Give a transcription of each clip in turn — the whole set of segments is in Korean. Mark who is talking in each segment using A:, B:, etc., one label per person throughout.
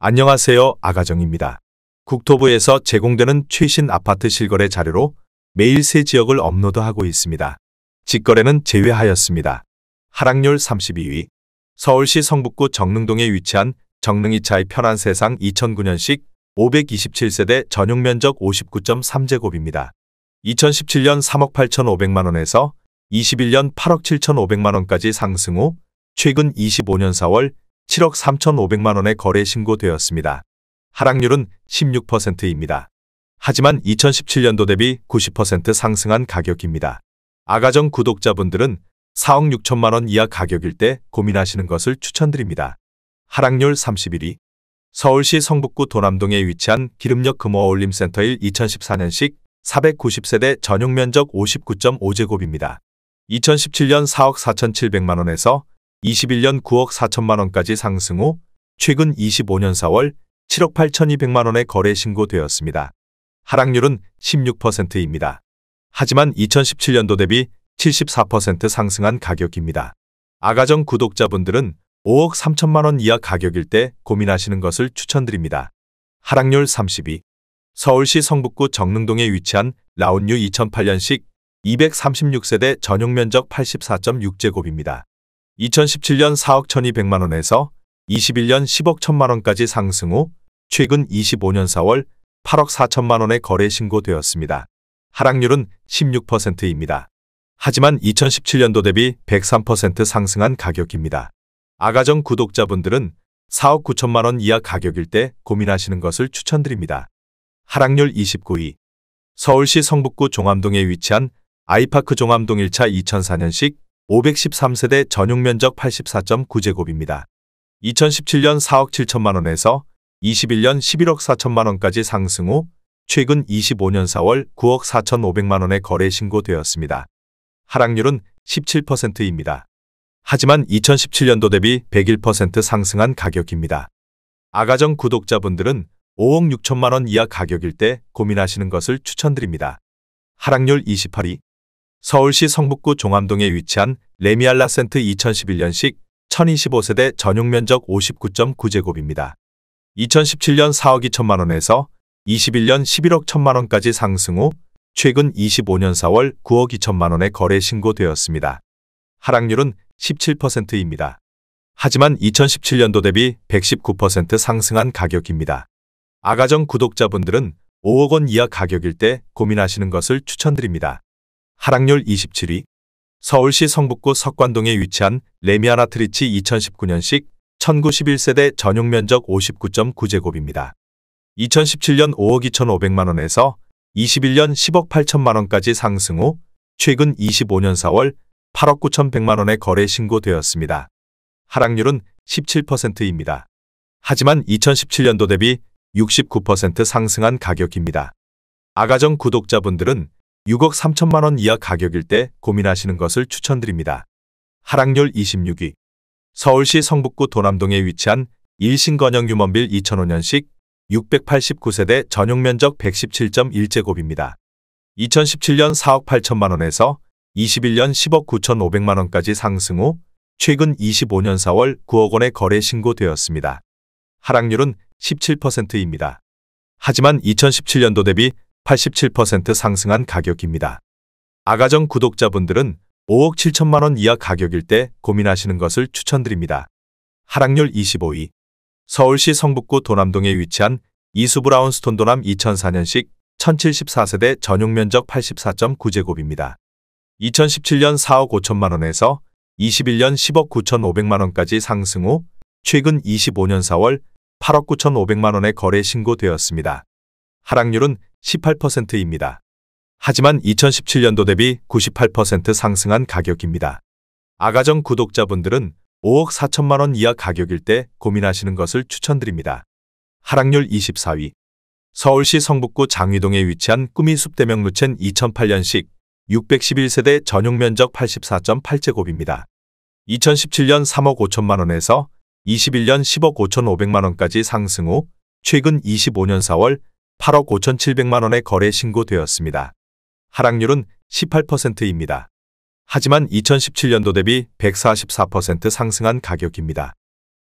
A: 안녕하세요. 아가정입니다. 국토부에서 제공되는 최신 아파트 실거래 자료로 매일 새 지역을 업로드하고 있습니다. 직거래는 제외하였습니다. 하락률 32위. 서울시 성북구 정릉동에 위치한 정릉2차의 편안세상 2009년식 527세대 전용 면적 59.3제곱입니다. 2017년 3억 8,500만원에서 21년 8억 7,500만원까지 상승 후 최근 25년 4월 7억 3,500만원에 거래 신고되었습니다. 하락률은 16%입니다. 하지만 2017년도 대비 90% 상승한 가격입니다. 아가정 구독자분들은 4억 6천만원 이하 가격일 때 고민하시는 것을 추천드립니다. 하락률 31위. 서울시 성북구 도남동에 위치한 기름역 금호어울림센터 1 2014년식 490세대 전용 면적 59.5제곱입니다. 2017년 4억 4,700만원에서 21년 9억 4천만원까지 상승 후 최근 25년 4월 7억 8,200만원에 거래 신고되었습니다. 하락률은 16%입니다. 하지만 2017년도 대비 74% 상승한 가격입니다. 아가정 구독자분들은 5억 3천만원 이하 가격일 때 고민하시는 것을 추천드립니다. 하락률 32. 서울시 성북구 정릉동에 위치한 라운유 2008년식 236세대 전용 면적 84.6제곱입니다. 2017년 4억 1,200만원에서 21년 10억 1천만원까지 상승 후 최근 25년 4월 8억 4천만원에 거래 신고되었습니다. 하락률은 16%입니다. 하지만 2017년도 대비 103% 상승한 가격입니다. 아가정 구독자분들은 4억 9천만원 이하 가격일 때 고민하시는 것을 추천드립니다. 하락률 29위. 서울시 성북구 종암동에 위치한 아이파크 종암동 1차 2004년식 513세대 전용 면적 84.9제곱입니다. 2017년 4억 7천만원에서 21년 11억 4천만원까지 상승 후 최근 25년 4월 9억 4,500만원에 거래 신고되었습니다. 하락률은 17%입니다. 하지만 2017년도 대비 101% 상승한 가격입니다. 아가정 구독자분들은 5억 6천만원 이하 가격일 때 고민하시는 것을 추천드립니다. 하락률 28위. 서울시 성북구 종암동에 위치한 레미알라센트 2011년식 1025세대 전용 면적 59.9제곱입니다. 2017년 4억 2천만원에서 21년 11억 1천만원까지 상승 후 최근 25년 4월 9억 2천만원에 거래 신고되었습니다. 하락률은 17%입니다. 하지만 2017년도 대비 119% 상승한 가격입니다. 아가정 구독자분들은 5억 원 이하 가격일 때 고민하시는 것을 추천드립니다. 하락률 27위. 서울시 성북구 석관동에 위치한 레미아나트리치 2019년식 1091세대 전용 면적 59.9제곱입니다. 2017년 5억 2,500만원에서 21년 10억 8천만원까지 상승 후 최근 25년 4월 8억 9,100만원에 거래 신고되었습니다. 하락률은 17%입니다. 하지만 2017년도 대비 69% 상승한 가격입니다. 아가정 구독자분들은 6억 3천만원 이하 가격일 때 고민하시는 것을 추천드립니다. 하락률 26위. 서울시 성북구 도남동에 위치한 일신건영 유먼빌 2005년식 689세대 전용 면적 117.1제곱입니다. 2017년 4억 8천만원에서 21년 10억 9,500만원까지 상승 후 최근 25년 4월 9억 원에 거래 신고되었습니다. 하락률은 17%입니다. 하지만 2017년도 대비 87% 상승한 가격입니다. 아가정 구독자분들은 5억 7천만원 이하 가격일 때 고민하시는 것을 추천드립니다. 하락률 25위. 서울시 성북구 도남동에 위치한 이수브라운스톤 도남 2004년식 1074세대 전용 면적 84.9제곱입니다. 2017년 4억 5천만원에서 21년 10억 9,500만원까지 상승 후 최근 25년 4월 8억 9,500만원에 거래 신고되었습니다. 하락률은 18%입니다. 하지만 2017년도 대비 98% 상승한 가격입니다. 아가정 구독자분들은 5억 4천만원 이하 가격일 때 고민하시는 것을 추천드립니다. 하락률 24위. 서울시 성북구 장위동에 위치한 꾸미숲대명 루첸 2008년식 611세대 전용 면적 84.8제곱입니다. 2017년 3억 5천만원에서 21년 10억 5,500만원까지 상승 후 최근 25년 4월 8억 5,700만원에 거래 신고되었습니다. 하락률은 18%입니다. 하지만 2017년도 대비 144% 상승한 가격입니다.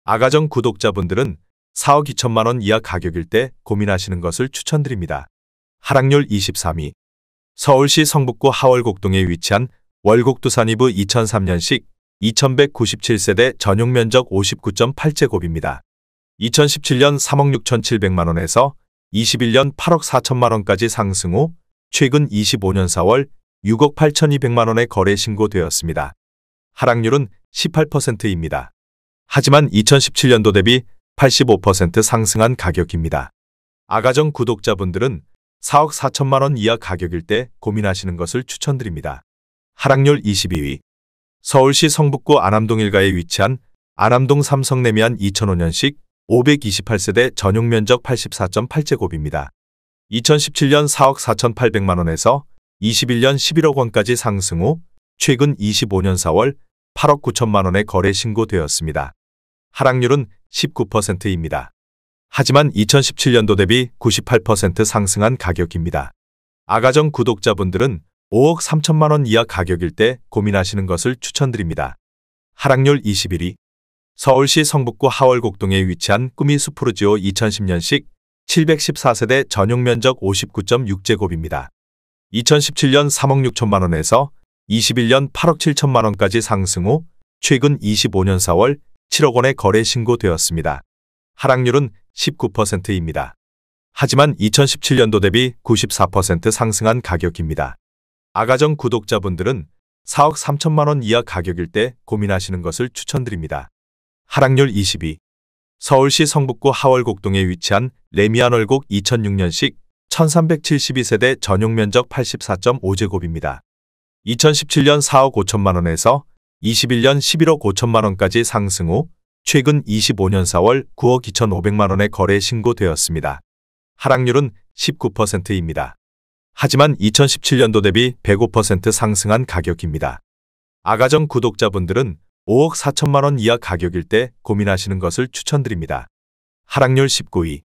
A: 아가정 구독자분들은 4억 2천만 원 이하 가격일 때 고민하시는 것을 추천드립니다. 하락률 23위. 서울시 성북구 하월곡동에 위치한 월곡두산이브 2003년식 2197세대 전용 면적 59.8제곱입니다. 2017년 3억 6,700만 원에서 21년 8억 4천만 원까지 상승 후 최근 25년 4월 6억 8,200만 원에 거래 신고되었습니다. 하락률은 18%입니다. 하지만 2017년도 대비 85% 상승한 가격입니다. 아가정 구독자분들은 4억 4천만 원 이하 가격일 때 고민하시는 것을 추천드립니다. 하락률 22위. 서울시 성북구 안암동 일가에 위치한 안암동 삼성레미안 2005년식 528세대 전용 면적 84.8제곱입니다. 2017년 4억 4,800만 원에서 21년 11억 원까지 상승 후 최근 25년 4월 8억 9천만 원에 거래 신고되었습니다. 하락률은 19%입니다. 하지만 2017년도 대비 98% 상승한 가격입니다. 아가정 구독자분들은 5억 3천만 원 이하 가격일 때 고민하시는 것을 추천드립니다. 하락률 21위. 서울시 성북구 하월곡동에 위치한 꾸미 수프루지오 2010년식 714세대 전용 면적 59.6제곱입니다. 2017년 3억 6천만 원에서 21년 8억 7천만 원까지 상승 후 최근 25년 4월 7억 원에 거래 신고되었습니다. 하락률은 19%입니다. 하지만 2017년도 대비 94% 상승한 가격입니다. 아가정 구독자분들은 4억 3천만 원 이하 가격일 때 고민하시는 것을 추천드립니다. 하락률 22. 서울시 성북구 하월곡동에 위치한 레미안 월곡 2006년식 1372세대 전용 면적 84.5제곱입니다. 2017년 4억 5천만 원에서 21년 11억 5천만 원까지 상승 후 최근 25년 4월 9억 2,500만 원에 거래 신고되었습니다. 하락률은 19%입니다. 하지만 2017년도 대비 105% 상승한 가격입니다. 아가정 구독자분들은 5억 4천만 원 이하 가격일 때 고민하시는 것을 추천드립니다. 하락률 19위.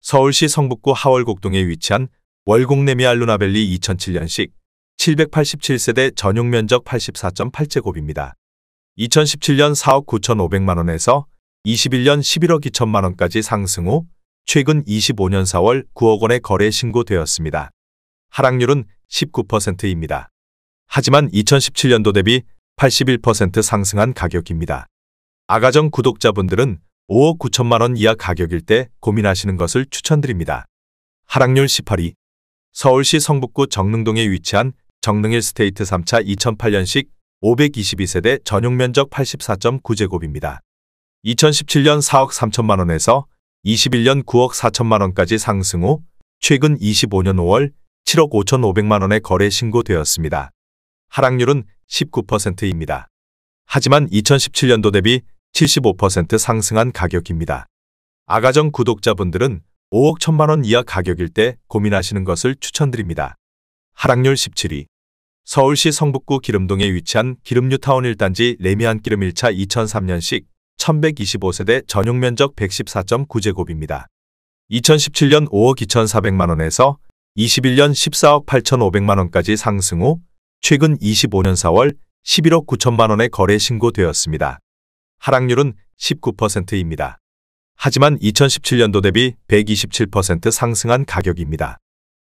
A: 서울시 성북구 하월곡동에 위치한 월곡레미안 루나밸리 2007년식 787세대 전용 면적 84.8제곱입니다. 2017년 4억 9,500만 원에서 21년 11억 2천만 원까지 상승 후 최근 25년 4월 9억 원에 거래 신고되었습니다. 하락률은 19%입니다. 하지만 2017년도 대비 81% 상승한 가격입니다. 아가정 구독자분들은 5억 9천만 원 이하 가격일 때 고민하시는 것을 추천드립니다. 하락률 18위. 서울시 성북구 정릉동에 위치한 정릉1 스테이트 3차 2008년식 522세대 전용 면적 84.9제곱입니다. 2017년 4억 3천만 원에서 21년 9억 4천만 원까지 상승 후 최근 25년 5월 7억 5,500만 원에 거래 신고되었습니다. 하락률은 19%입니다. 하지만 2017년도 대비 75% 상승한 가격입니다. 아가정 구독자분들은 5억 1천만 원 이하 가격일 때 고민하시는 것을 추천드립니다. 하락률 17위. 서울시 성북구 기름동에 위치한 기름뉴타운 1단지 레미안 기름 1차 2003년식 1125세대 전용 면적 114.9제곱입니다. 2017년 5억 2,400만 원에서 21년 14억 8,500만 원까지 상승 후 최근 25년 4월 11억 9천만 원에 거래 신고되었습니다. 하락률은 19%입니다. 하지만 2017년도 대비 127% 상승한 가격입니다.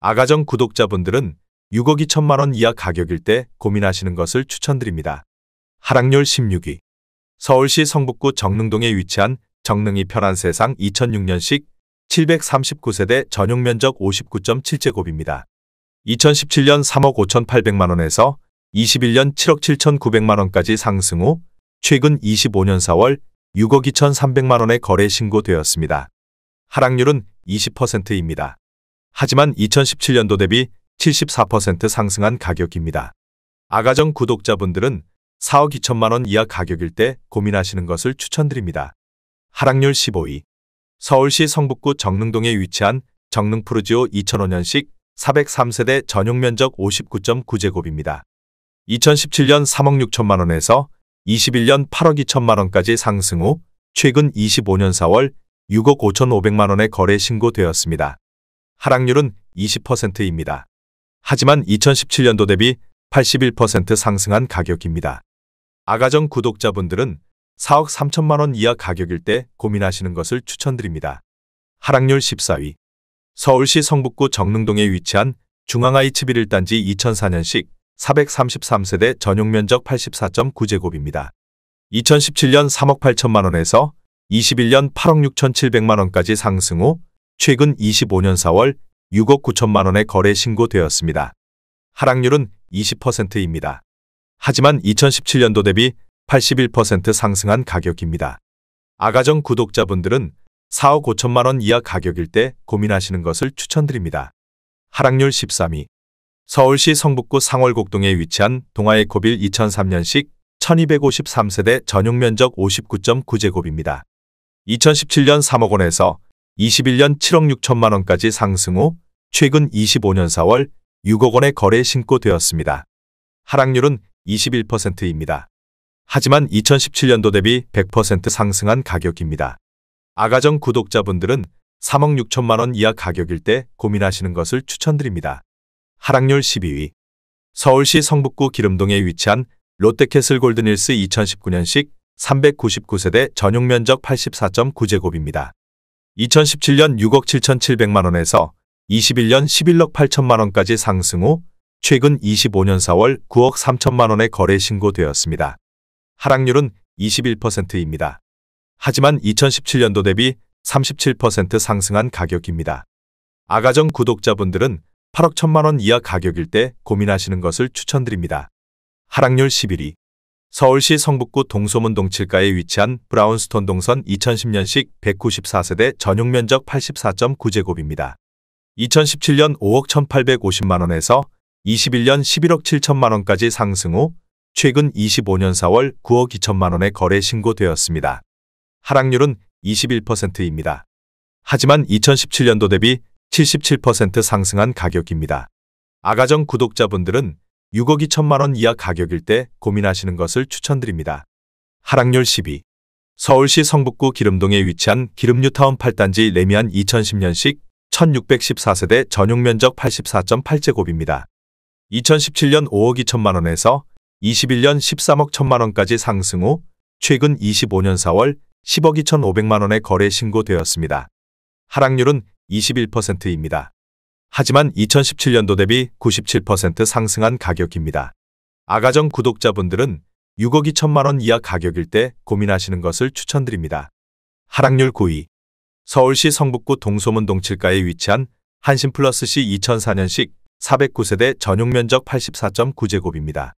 A: 아가정 구독자분들은 6억 2천만 원 이하 가격일 때 고민하시는 것을 추천드립니다. 하락률 16위. 서울시 성북구 정릉동에 위치한 정릉이 편한 세상 2006년식 739세대 전용 면적 59.7제곱입니다. 2017년 3억 5,800만 원에서 21년 7억 7,900만 원까지 상승 후 최근 25년 4월 6억 2,300만 원에 거래 신고되었습니다. 하락률은 20%입니다. 하지만 2017년도 대비 74% 상승한 가격입니다. 아가정 구독자분들은 4억 2천만 원 이하 가격일 때 고민하시는 것을 추천드립니다. 하락률 15위. 서울시 성북구 정릉동에 위치한 정릉푸르지오 2005년식 403세대 전용 면적 59.9제곱입니다. 2017년 3억 6천만 원에서 21년 8억 2천만 원까지 상승 후 최근 25년 4월 6억 5,500만 원에 거래 신고되었습니다. 하락률은 20%입니다. 하지만 2017년도 대비 81% 상승한 가격입니다. 아가정 구독자분들은 4억 3천만 원 이하 가격일 때 고민하시는 것을 추천드립니다. 하락률 14위. 서울시 성북구 정릉동에 위치한 중앙IH 빌 1단지 2004년식 433세대 전용면적 84.9제곱입니다. 2017년 3억 8천만 원에서 21년 8억 6천7백만 원까지 상승 후 최근 25년 4월 6억 9천만 원에 거래 신고되었습니다. 하락률은 20%입니다. 하지만 2017년도 대비 81% 상승한 가격입니다. 아가정 구독자분들은 4억 5천만 원 이하 가격일 때 고민하시는 것을 추천드립니다. 하락률 13위. 서울시 성북구 상월곡동에 위치한 동아에코빌 2003년식 1253세대 전용면적 59.9제곱입니다. 2017년 3억 원에서 21년 7억 6천만 원까지 상승 후 최근 25년 4월 6억 원에 거래 신고되었습니다. 하락률은 21%입니다. 하지만 2017년도 대비 100% 상승한 가격입니다. 아가정 구독자분들은 3억 6천만 원 이하 가격일 때 고민하시는 것을 추천드립니다. 하락률 12위. 서울시 성북구 기름동에 위치한 롯데캐슬 골든힐스 2019년식 399세대 전용면적 84.9제곱입니다. 2017년 6억 7천7백만 원에서 21년 11억 8천만 원까지 상승 후 최근 25년 4월 9억 3천만 원에 거래 신고되었습니다. 하락률은 21%입니다. 하지만 2017년도 대비 37% 상승한 가격입니다. 아가정 구독자분들은 8억 1천만 원 이하 가격일 때 고민하시는 것을 추천드립니다. 하락률 11위. 서울시 성북구 동소문동 7가에 위치한 브라운스톤 동선 2010년식 194세대 전용면적 84.9제곱입니다. 2017년 5억 1,850만 원에서 21년 11억 7천만 원까지 상승 후 최근 25년 4월 9억 2천만 원에 거래 신고되었습니다. 하락률은 21%입니다. 하지만 2017년도 대비 77% 상승한 가격입니다. 아가정 구독자분들은 6억 2천만 원 이하 가격일 때 고민하시는 것을 추천드립니다. 하락률 10위. 서울시 성북구 기름동에 위치한 기름뉴타운 8단지 레미안 2010년식 1614세대 전용면적 84.8제곱입니다. 2017년 5억 2천만 원에서 21년 13억 1천만 원까지 상승 후 최근 25년 4월 10억 2,500만 원에 거래 신고되었습니다. 하락률은 21%입니다. 하지만 2017년도 대비 97% 상승한 가격입니다. 아가정 구독자분들은 6억 2천만 원 이하 가격일 때 고민하시는 것을 추천드립니다. 하락률 9위. 서울시 성북구 동소문동 7가에 위치한 한신플러스시 2004년식 409세대 전용면적 84.9제곱입니다.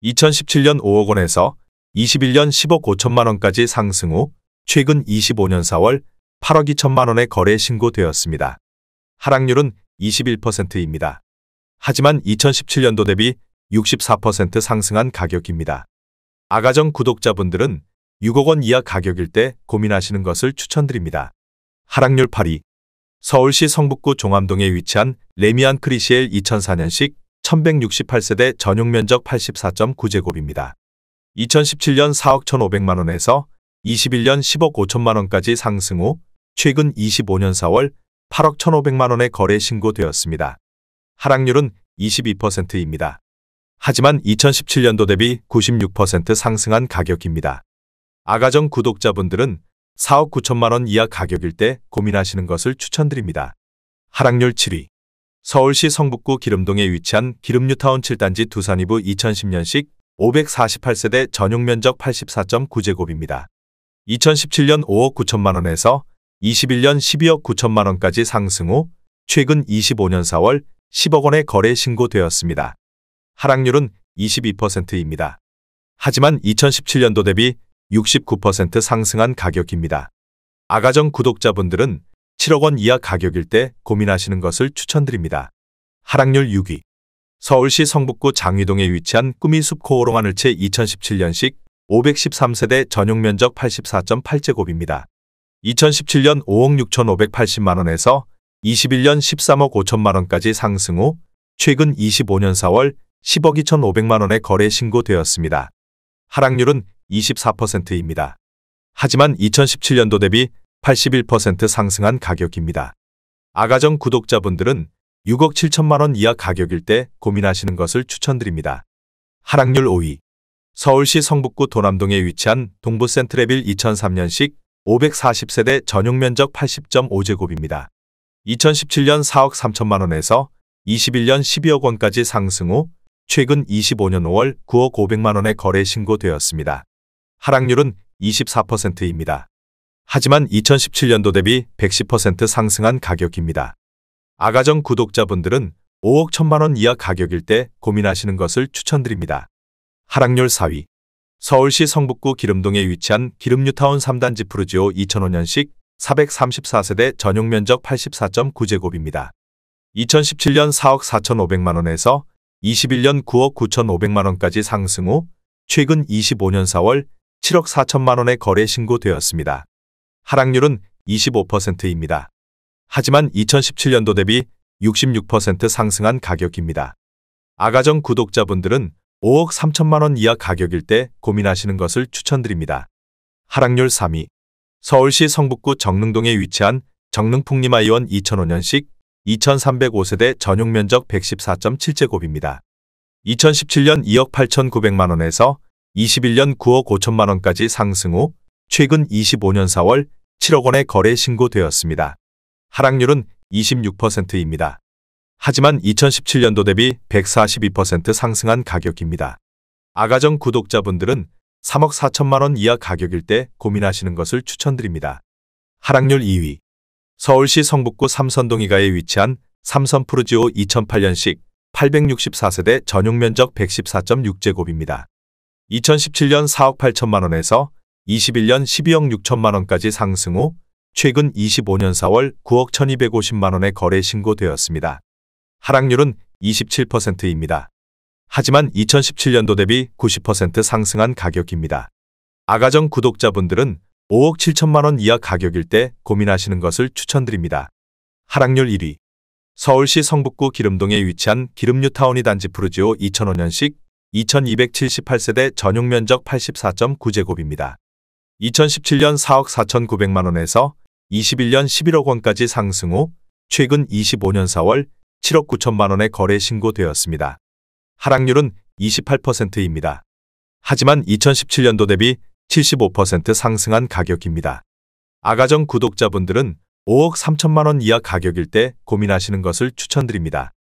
A: 2017년 5억 원에서 21년 10억 5천만 원까지 상승 후 최근 25년 4월 8억 2천만 원에 거래 신고되었습니다. 하락률은 21%입니다. 하지만 2017년도 대비 64% 상승한 가격입니다. 아가정 구독자분들은 6억 원 이하 가격일 때 고민하시는 것을 추천드립니다. 하락률 8위. 서울시 성북구 종암동에 위치한 레미안 크리시엘 2004년식 1168세대 전용면적 84.9제곱입니다. 2017년 4억 1,500만 원에서 21년 10억 5천만 원까지 상승 후 최근 25년 4월 8억 1,500만 원에 거래 신고되었습니다. 하락률은 22%입니다. 하지만 2017년도 대비 96% 상승한 가격입니다. 아가정 구독자분들은 4억 9천만 원 이하 가격일 때 고민하시는 것을 추천드립니다. 하락률 7위. 서울시 성북구 기름동에 위치한 기름뉴타운 7단지 두산이브 2010년식 548세대 전용면적 84.9제곱입니다. 2017년 5억 9천만 원에서 21년 12억 9천만 원까지 상승 후 최근 25년 4월 10억 원에 거래 신고되었습니다. 하락률은 22%입니다. 하지만 2017년도 대비 69% 상승한 가격입니다. 아가정 구독자분들은 7억 원 이하 가격일 때 고민하시는 것을 추천드립니다. 하락률 6위. 서울시 성북구 장위동에 위치한 꾸미숲 코오롱 하늘채 2017년식 513세대 전용면적 84.8제곱입니다. 2017년 5억 6,580만 원에서 21년 13억 5천만 원까지 상승 후 최근 25년 4월 10억 2,500만 원에 거래 신고되었습니다. 하락률은 24%입니다. 하지만 2017년도 대비 81% 상승한 가격입니다. 아가정 구독자분들은 6억 7천만 원 이하 가격일 때 고민하시는 것을 추천드립니다. 하락률 5위. 서울시 성북구 도남동에 위치한 동부 센트레빌 2003년식 540세대 전용 면적 80.5제곱입니다. 2017년 4억 3천만 원에서 21년 12억 원까지 상승 후 최근 25년 5월 9억 500만 원에 거래 신고되었습니다. 하락률은 24%입니다. 하지만 2017년도 대비 110% 상승한 가격입니다. 아가정 구독자분들은 5억 1천만 원 이하 가격일 때 고민하시는 것을 추천드립니다. 하락률 4위. 서울시 성북구 기름동에 위치한 기름뉴타운 3단지 푸르지오 2005년식 434세대 전용 면적 84.9제곱입니다. 2017년 4억 4,500만 원에서 21년 9억 9,500만 원까지 상승 후 최근 25년 4월 7억 4천만 원에 거래 신고되었습니다. 하락률은 25%입니다. 하지만 2017년도 대비 66% 상승한 가격입니다. 아가정 구독자분들은 5억 3천만 원 이하 가격일 때 고민하시는 것을 추천드립니다. 하락률 3위. 서울시 성북구 정릉동에 위치한 정릉풍림아이원 2005년식 2305세대 전용 면적 114.7제곱입니다. 2017년 2억 8,900만 원에서 21년 9억 5천만 원까지 상승 후 최근 25년 4월 7억 원에 거래 신고되었습니다. 하락률은 26%입니다. 하지만 2017년도 대비 142% 상승한 가격입니다. 아가정 구독자분들은 3억 4천만 원 이하 가격일 때 고민하시는 것을 추천드립니다. 하락률 2위. 서울시 성북구 삼선동이가에 위치한 삼선 푸르지오 2008년식 864세대 전용 면적 114.6제곱입니다. 2017년 4억 8천만 원에서 21년 12억 6천만 원까지 상승 후 최근 25년 4월 9억 1250만 원에 거래 신고되었습니다. 하락률은 27%입니다. 하지만 2017년도 대비 90% 상승한 가격입니다. 아가정 구독자분들은 5억 7천만 원 이하 가격일 때 고민하시는 것을 추천드립니다. 하락률 1위. 서울시 성북구 기름동에 위치한 기름뉴타운이 단지 푸르지오 2005년식 2278세대 전용 면적 84.9제곱입니다. 2017년 4억 4,900만 원에서 21년 11억 원까지 상승 후 최근 25년 4월 7억 9천만 원에 거래 신고되었습니다. 하락률은 28%입니다. 하지만 2017년도 대비 75% 상승한 가격입니다. 아가정 구독자분들은 5억 3천만 원 이하 가격일 때 고민하시는 것을 추천드립니다.